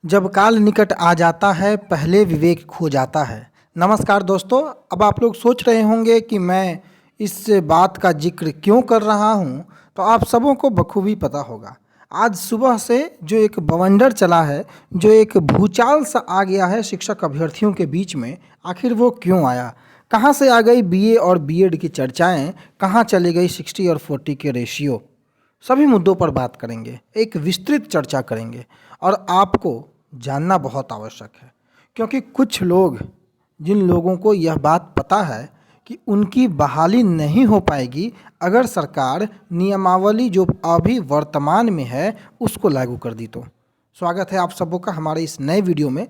जब काल निकट आ जाता है पहले विवेक खो जाता है। नमस्कार दोस्तों, अब आप लोग सोच रहे होंगे कि मैं इस बात का जिक्र क्यों कर रहा हूं, तो आप सबों को बखूबी पता होगा। आज सुबह से जो एक बवंडर चला है, जो एक भूचाल सा आ गया है शिक्षक अभ्यर्थियों के बीच में, आखिर वो क्यों आया? कहाँ से आ गई बीए और बीएड की चर्चाएं? कहाँ चली गई 60 और 40 के रेशियो? सभी मुद्दों पर बात करेंगे, एक विस्तृत चर्चा करेंगे और आपको जानना बहुत आवश्यक है, क्योंकि कुछ लोग, जिन लोगों को यह बात पता है कि उनकी बहाली नहीं हो पाएगी अगर सरकार नियमावली जो अभी वर्तमान में है उसको लागू कर दी तो। स्वागत है आप सबों का हमारे इस नए वीडियो में,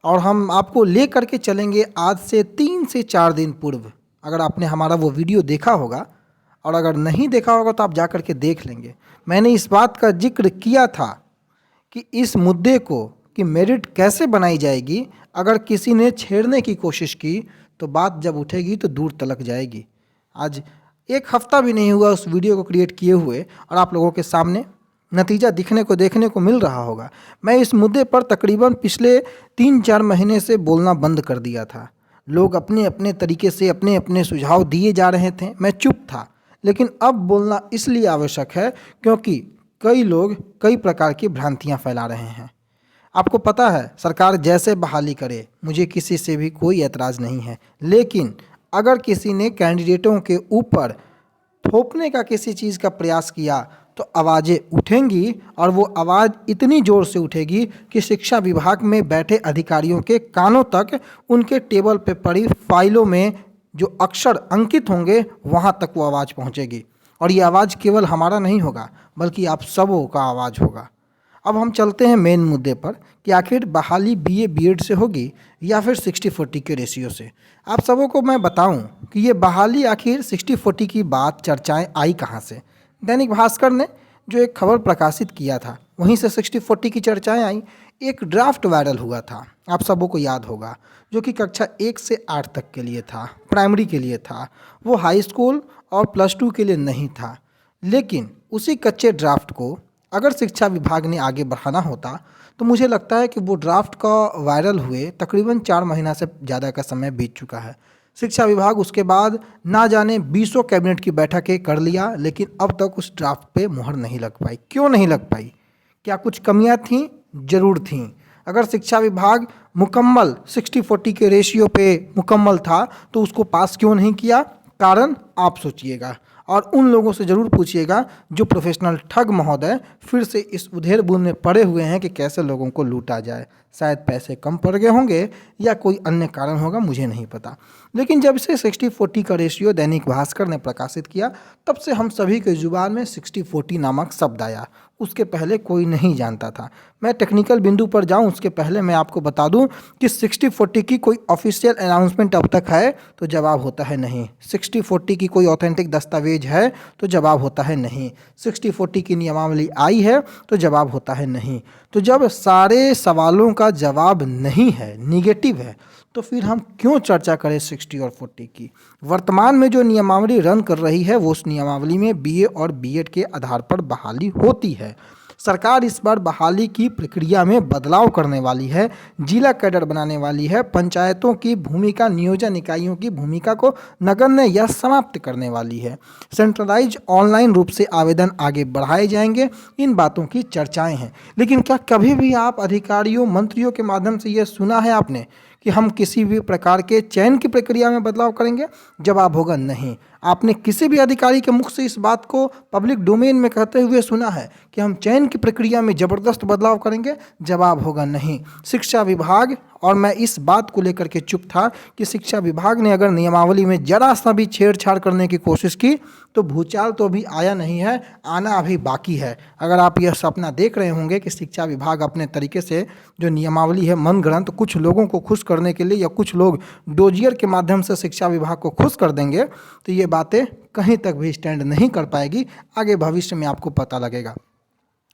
और हम आपको ले करके चलेंगे आज से 3 से 4 दिन पूर्व। अगर आपने हमारा वो वीडियो देखा होगा और अगर नहीं देखा होगा तो आप जा कर के देख लेंगे। मैंने इस बात का जिक्र किया था कि इस मुद्दे को कि मेरिट कैसे बनाई जाएगी, अगर किसी ने छेड़ने की कोशिश की तो बात जब उठेगी तो दूर तलक जाएगी। आज 1 हफ्ता भी नहीं हुआ उस वीडियो को क्रिएट किए हुए और आप लोगों के सामने नतीजा देखने को मिल रहा होगा। मैं इस मुद्दे पर तकरीबन पिछले 3-4 महीने से बोलना बंद कर दिया था। लोग अपने अपने तरीके से अपने अपने सुझाव दिए जा रहे थे, मैं चुप था। लेकिन अब बोलना इसलिए आवश्यक है क्योंकि कई लोग कई प्रकार की भ्रांतियां फैला रहे हैं। आपको पता है, सरकार जैसे बहाली करे, मुझे किसी से भी कोई ऐतराज़ नहीं है, लेकिन अगर किसी ने कैंडिडेटों के ऊपर थोपने का किसी चीज़ का प्रयास किया तो आवाज़ें उठेंगी, और वो आवाज़ इतनी ज़ोर से उठेगी कि शिक्षा विभाग में बैठे अधिकारियों के कानों तक, उनके टेबल पे पड़ी फाइलों में जो अक्षर अंकित होंगे वहाँ तक वो आवाज़ पहुँचेगी। और ये आवाज़ केवल हमारा नहीं होगा, बल्कि आप सबों का आवाज़ होगा। अब हम चलते हैं मेन मुद्दे पर कि आखिर बहाली बीए बीएड से होगी या फिर 60-40 के रेशियो से। आप सबों को मैं बताऊं कि ये बहाली आखिर 60-40 की बात चर्चाएं आई कहां से। दैनिक भास्कर ने जो एक खबर प्रकाशित किया था, वहीं से 60-40 की चर्चाएं आई। एक ड्राफ्ट वायरल हुआ था, आप सबों को याद होगा, जो कि कक्षा 1 से 8 तक के लिए था, प्राइमरी के लिए था। वो हाई स्कूल और +2 के लिए नहीं था। लेकिन उसी कच्चे ड्राफ्ट को अगर शिक्षा विभाग ने आगे बढ़ाना होता तो मुझे लगता है कि वो ड्राफ्ट का वायरल हुए तकरीबन 4 महीना से ज़्यादा का समय बीत चुका है। शिक्षा विभाग उसके बाद ना जाने 20 कैबिनेट की बैठकें कर लिया, लेकिन अब तक उस ड्राफ्ट पे मुहर नहीं लग पाई। क्यों नहीं लग पाई? क्या कुछ कमियां थीं? ज़रूर थीं। अगर शिक्षा विभाग मुकम्मल 60-40 के रेशियो पे मुकम्मल था तो उसको पास क्यों नहीं किया? कारण आप सोचिएगा और उन लोगों से ज़रूर पूछिएगा जो प्रोफेशनल ठग महोदय फिर से इस उधेड़ बुन में पड़े हुए हैं कि कैसे लोगों को लूटा जाए। शायद पैसे कम पड़ गए होंगे या कोई अन्य कारण होगा, मुझे नहीं पता। लेकिन जब से 60-40 का रेशियो दैनिक भास्कर ने प्रकाशित किया, तब से हम सभी के जुबान में 60-40 नामक शब्द आया। उसके पहले कोई नहीं जानता था। मैं टेक्निकल बिंदु पर जाऊं उसके पहले मैं आपको बता दूं कि 60-40 की कोई ऑफिशियल अनाउंसमेंट अब तक है? तो जवाब होता है नहीं। 60-40 की कोई ऑथेंटिक दस्तावेज है? तो जवाब होता है नहीं। 60-40 की नियमावली आई है? तो जवाब होता है नहीं। तो जब सारे सवालों का जवाब नहीं है, निगेटिव है, तो फिर हम क्यों चर्चा करें 60 और 40 की? वर्तमान में जो नियमावली रन कर रही है वो उस नियमावली में बीए और बीएड के आधार पर बहाली होती है। सरकार इस बार बहाली की प्रक्रिया में बदलाव करने वाली है, जिला कैडर बनाने वाली है, पंचायतों की भूमिका, नियोजन इकाइयों की भूमिका को नगण्य या समाप्त करने वाली है। सेंट्रलाइज ऑनलाइन रूप से आवेदन आगे बढ़ाए जाएंगे, इन बातों की चर्चाएं हैं। लेकिन क्या कभी भी आप अधिकारियों, मंत्रियों के माध्यम से यह सुना है आपने कि हम किसी भी प्रकार के चयन की प्रक्रिया में बदलाव करेंगे? जवाब होगा नहीं। आपने किसी भी अधिकारी के मुख से इस बात को पब्लिक डोमेन में कहते हुए सुना है कि हम चयन की प्रक्रिया में ज़बरदस्त बदलाव करेंगे? जवाब होगा नहीं। शिक्षा विभाग, और मैं इस बात को लेकर के चुप था कि शिक्षा विभाग ने अगर नियमावली में जरा सा भी छेड़छाड़ करने की कोशिश की तो भूचाल तो अभी आया नहीं है, आना अभी बाकी है। अगर आप यह सपना देख रहे होंगे कि शिक्षा विभाग अपने तरीके से जो नियमावली है मनगढ़ंत कुछ लोगों को खुश करने के लिए या कुछ लोग डोजियर के माध्यम से शिक्षा विभाग को खुश कर देंगे, तो ये बातें कहीं तक भी स्टैंड नहीं कर पाएगी। आगे भविष्य में आपको पता लगेगा।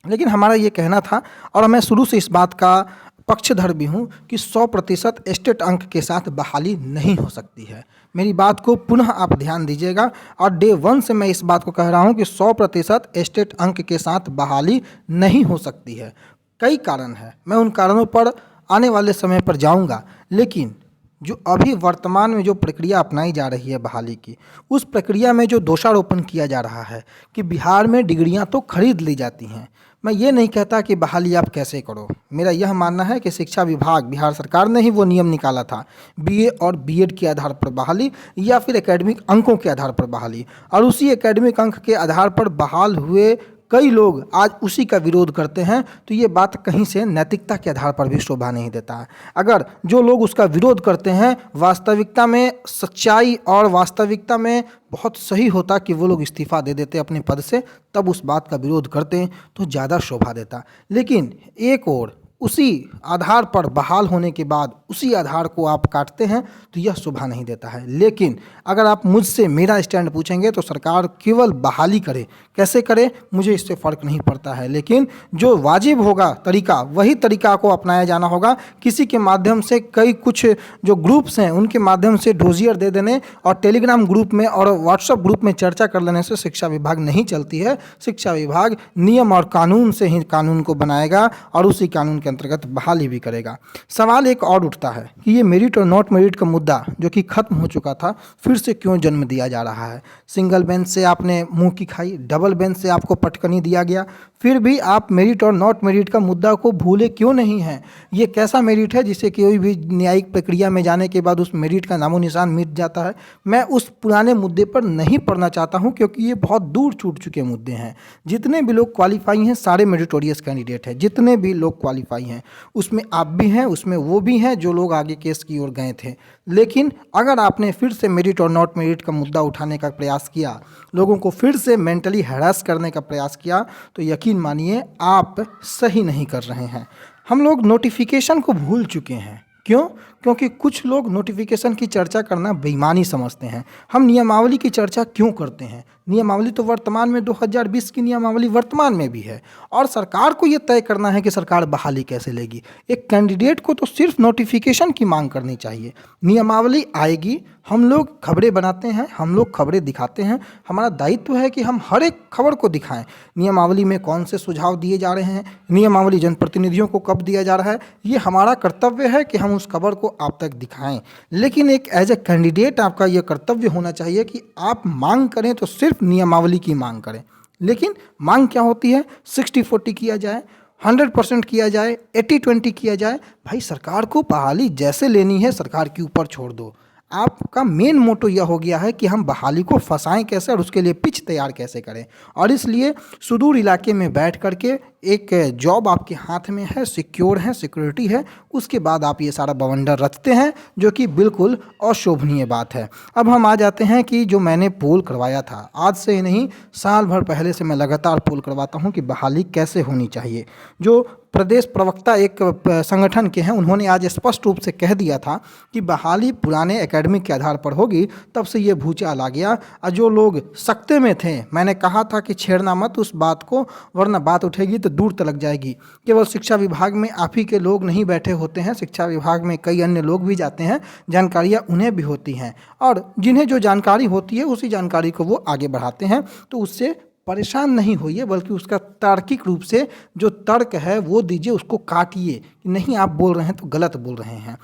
लेकिन हमारा ये कहना था, और मैं शुरू से इस बात का पक्षधर भी हूँ कि 100% एस्टेट अंक के साथ बहाली नहीं हो सकती है। मेरी बात को पुनः आप ध्यान दीजिएगा, और डे 1 से मैं इस बात को कह रहा हूँ कि 100% एस्टेट अंक के साथ बहाली नहीं हो सकती है। कई कारण हैं, मैं उन कारणों पर आने वाले समय पर जाऊंगा। लेकिन जो अभी वर्तमान में जो प्रक्रिया अपनाई जा रही है बहाली की, उस प्रक्रिया में जो दोषारोपण किया जा रहा है कि बिहार में डिग्रियां तो खरीद ली जाती हैं। मैं ये नहीं कहता कि बहाली आप कैसे करो, मेरा यह मानना है कि शिक्षा विभाग, बिहार सरकार ने ही वो नियम निकाला था, बीए और बीएड के आधार पर बहाली या फिर एकेडमिक अंकों के आधार पर बहाली, और उसी एकेडमिक अंक के आधार पर बहाल हुए कई लोग आज उसी का विरोध करते हैं। तो ये बात कहीं से नैतिकता के आधार पर भी शोभा नहीं देता है। अगर जो लोग उसका विरोध करते हैं वास्तविकता में सच्चाई और वास्तविकता में बहुत सही होता कि वो लोग इस्तीफा दे देते अपने पद से, तब उस बात का विरोध करते तो ज़्यादा शोभा देता। लेकिन एक और उसी आधार पर बहाल होने के बाद उसी आधार को आप काटते हैं तो यह शोभा नहीं देता है। लेकिन अगर आप मुझसे मेरा स्टैंड पूछेंगे तो सरकार केवल बहाली करे, कैसे करे मुझे इससे फ़र्क नहीं पड़ता है, लेकिन जो वाजिब होगा तरीका, वही तरीका को अपनाया जाना होगा। किसी के माध्यम से कई कुछ जो ग्रुप्स हैं उनके माध्यम से डोजियर दे देने और टेलीग्राम ग्रुप में और व्हाट्सएप ग्रुप में चर्चा कर लेने से शिक्षा विभाग नहीं चलती है। शिक्षा विभाग नियम और कानून से ही कानून को बनाएगा और उसी कानून के अंतर्गत बहाली भी करेगा। सवाल एक और उठता है कि ये मेरिट और नॉट मेरिट का मुद्दा जो कि खत्म हो चुका था, फिर से क्यों जन्म दिया जा रहा है। सिंगल बेंच से आपने मुंह की खाई, डबल बेंच से आपको पटकनी दिया गया, फिर भी आप मेरिट और नॉट मेरिट का मुद्दा को भूले क्यों नहीं हैं। ये कैसा मेरिट है जिसे कोई भी न्यायिक प्रक्रिया में जाने के बाद उस मेरिट का नामो निशान मिट जाता है। मैं उस पुराने मुद्दे पर नहीं पढ़ना चाहता हूँ क्योंकि ये बहुत दूर छूट चुके मुद्दे हैं। जितने भी लोग क्वालिफाई हैं सारे मेरिटोरियस कैंडिडेट हैं, जितने भी लोग क्वालिफाई हैं उसमें आप भी हैं, उसमें वो भी हैं जो लोग आगे केस की ओर गए थे। लेकिन अगर आपने फिर से मेरिट और नॉट मेरिट का मुद्दा उठाने का प्रयास किया, लोगों को फिर से मेंटली हैरास करने का प्रयास किया, तो यकीन मानिए आप सही नहीं कर रहे हैं। हम लोग नोटिफिकेशन को भूल चुके हैं। क्यों? क्योंकि कुछ लोग नोटिफिकेशन की चर्चा करना बेईमानी समझते हैं। हम नियमावली की चर्चा क्यों करते हैं? नियमावली तो वर्तमान में 2020 की नियमावली वर्तमान में भी है और सरकार को ये तय करना है कि सरकार बहाली कैसे लेगी। एक कैंडिडेट को तो सिर्फ नोटिफिकेशन की मांग करनी चाहिए। नियमावली आएगी, हम लोग खबरें बनाते हैं, हम लोग खबरें दिखाते हैं, हमारा दायित्व है कि हम हर एक खबर को दिखाएं। नियमावली में कौन से सुझाव दिए जा रहे हैं, नियमावली जनप्रतिनिधियों को कब दिया जा रहा है, ये हमारा कर्तव्य है कि हम उस खबर को आप तक दिखाएं। लेकिन एक एज ए कैंडिडेट आपका यह कर्तव्य होना चाहिए कि आप मांग करें तो सिर्फ नियमावली की मांग करें। लेकिन मांग क्या होती है? 60-40 किया जाए, 100% किया जाए, 80-20 किया जाए। भाई सरकार को बहाली जैसे लेनी है सरकार के ऊपर छोड़ दो। आपका मेन मोटो यह हो गया है कि हम बहाली को फंसाएं कैसे और उसके लिए पिच तैयार कैसे करें। और इसलिए सुदूर इलाके में बैठ करके एक जॉब आपके हाथ में है, सिक्योर है, सिक्योरिटी है, उसके बाद आप ये सारा बवंडर रचते हैं जो कि बिल्कुल अशोभनीय बात है। अब हम आ जाते हैं कि जो मैंने पोल करवाया था, आज से ही नहीं साल भर पहले से मैं लगातार पोल करवाता हूँ कि बहाली कैसे होनी चाहिए। जो प्रदेश प्रवक्ता एक संगठन के हैं, उन्होंने आज स्पष्ट रूप से कह दिया था कि बहाली पुराने एकेडमिक के आधार पर होगी। तब से ये भूचाल आ गया और जो लोग सकते में थे, मैंने कहा था कि छेड़ना मत उस बात को, वरना बात उठेगी तो दूर तलक जाएगी। केवल शिक्षा विभाग में आप ही के लोग नहीं बैठे होते हैं, शिक्षा विभाग में कई अन्य लोग भी जाते हैं, जानकारियाँ उन्हें भी होती हैं और जिन्हें जो जानकारी होती है उसी जानकारी को वो आगे बढ़ाते हैं। तो उससे परेशान नहीं होइए, बल्कि उसका तार्किक रूप से जो तर्क है वो दीजिए, उसको काटिए कि नहीं आप बोल रहे हैं तो गलत बोल रहे हैं।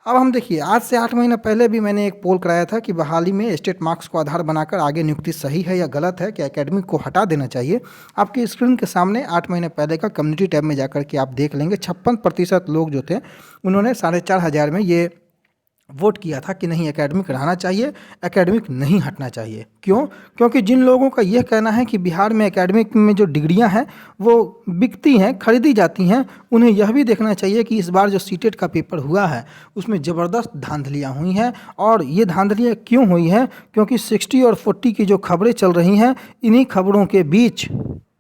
अब हम देखिए, आज से 8 महीना पहले भी मैंने एक पोल कराया था कि बहाली में स्टेट मार्क्स को आधार बनाकर आगे नियुक्ति सही है या गलत है, कि एकेडमिक को हटा देना चाहिए। आपकी स्क्रीन के सामने 8 महीने पहले का कम्युनिटी टैब में जाकर के आप देख लेंगे। 56% लोग जो थे उन्होंने 4,500 में ये वोट किया था कि नहीं एकेडमिक रहना चाहिए, एकेडमिक नहीं हटना चाहिए। क्यों? क्योंकि जिन लोगों का यह कहना है कि बिहार में एकेडमिक में जो डिग्रियां हैं वो बिकती हैं, खरीदी जाती हैं, उन्हें यह भी देखना चाहिए कि इस बार जो सीटेट का पेपर हुआ है उसमें ज़बरदस्त धांधलियाँ हुई हैं। और ये धांधलियाँ क्यों हुई हैं? क्योंकि 60 और 40 की जो खबरें चल रही हैं, इन्हीं खबरों के बीच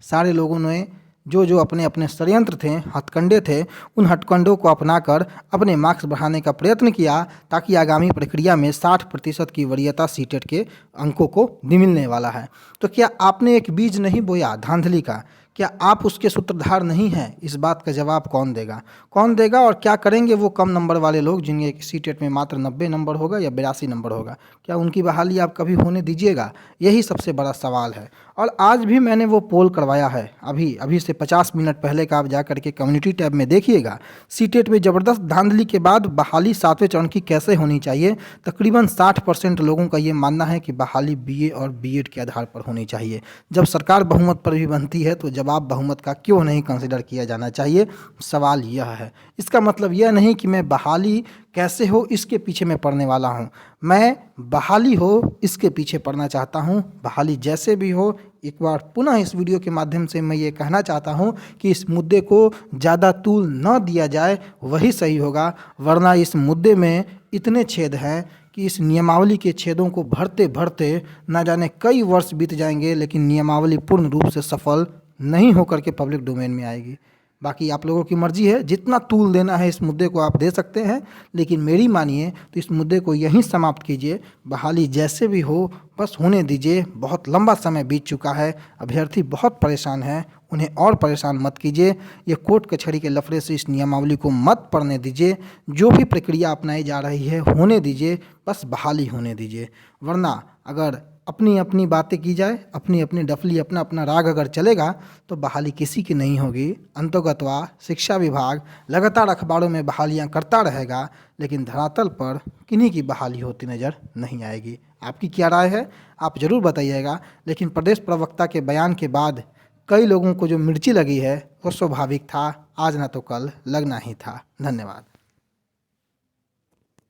सारे लोगों ने जो अपने अपने षड्यंत्र थे, हथकंडे थे, उन हथकंडों को अपनाकर अपने मार्क्स बढ़ाने का प्रयत्न किया ताकि आगामी प्रक्रिया में 60% की वरीयता सीटेट के अंकों को मिलने वाला है। तो क्या आपने एक बीज नहीं बोया धांधली का क्या आप उसके सूत्रधार नहीं हैं? इस बात का जवाब कौन देगा? कौन देगा और क्या करेंगे वो कम नंबर वाले लोग जिनके सीटेट में मात्र 90 नंबर होगा या 82 नंबर होगा? क्या उनकी बहाली आप कभी होने दीजिएगा? यही सबसे बड़ा सवाल है। और आज भी मैंने वो पोल करवाया है, अभी से 50 मिनट पहले का। आप जा करके कम्युनिटी टैब में देखिएगा। सीटेट में ज़बरदस्त धांधली के बाद बहाली 7वें चरण की कैसे होनी चाहिए। तकरीबन 60% लोगों का ये मानना है कि बहाली बीए और बीएड के आधार पर होनी चाहिए। जब सरकार बहुमत पर भी बनती है तो जवाब बहुमत का क्यों नहीं कंसिडर किया जाना चाहिए? सवाल यह है। इसका मतलब यह नहीं कि मैं बहाली कैसे हो इसके पीछे मैं पढ़ने वाला हूँ। मैं बहाली हो इसके पीछे पढ़ना चाहता हूँ। बहाली जैसे भी हो, एक बार पुनः इस वीडियो के माध्यम से मैं ये कहना चाहता हूँ कि इस मुद्दे को ज़्यादा तूल न दिया जाए, वही सही होगा। वरना इस मुद्दे में इतने छेद हैं कि इस नियमावली के छेदों को भरते भरते ना जाने कई वर्ष बीत जाएंगे, लेकिन नियमावली पूर्ण रूप से सफल नहीं होकर के पब्लिक डोमेन में आएगी। बाकी आप लोगों की मर्जी है, जितना तूल देना है इस मुद्दे को आप दे सकते हैं, लेकिन मेरी मानिए तो इस मुद्दे को यहीं समाप्त कीजिए। बहाली जैसे भी हो बस होने दीजिए। बहुत लंबा समय बीत चुका है, अभ्यर्थी बहुत परेशान हैं, उन्हें और परेशान मत कीजिए। ये कोर्ट कचहरी के लफड़े से इस नियमावली को मत पढ़ने दीजिए। जो भी प्रक्रिया अपनाई जा रही है होने दीजिए, बस बहाली होने दीजिए। वरना अगर अपनी अपनी बातें की जाए, अपनी अपनी डफली, अपना अपना राग अगर चलेगा तो बहाली किसी की नहीं होगी। अंतोगत्वा शिक्षा विभाग लगातार अखबारों में बहालियां करता रहेगा, लेकिन धरातल पर किन्हीं की बहाली होती नज़र नहीं आएगी। आपकी क्या राय है आप ज़रूर बताइएगा। लेकिन प्रदेश प्रवक्ता के बयान के बाद कई लोगों को जो मिर्ची लगी है वो स्वाभाविक था, आज ना तो कल लगना ही था। धन्यवाद।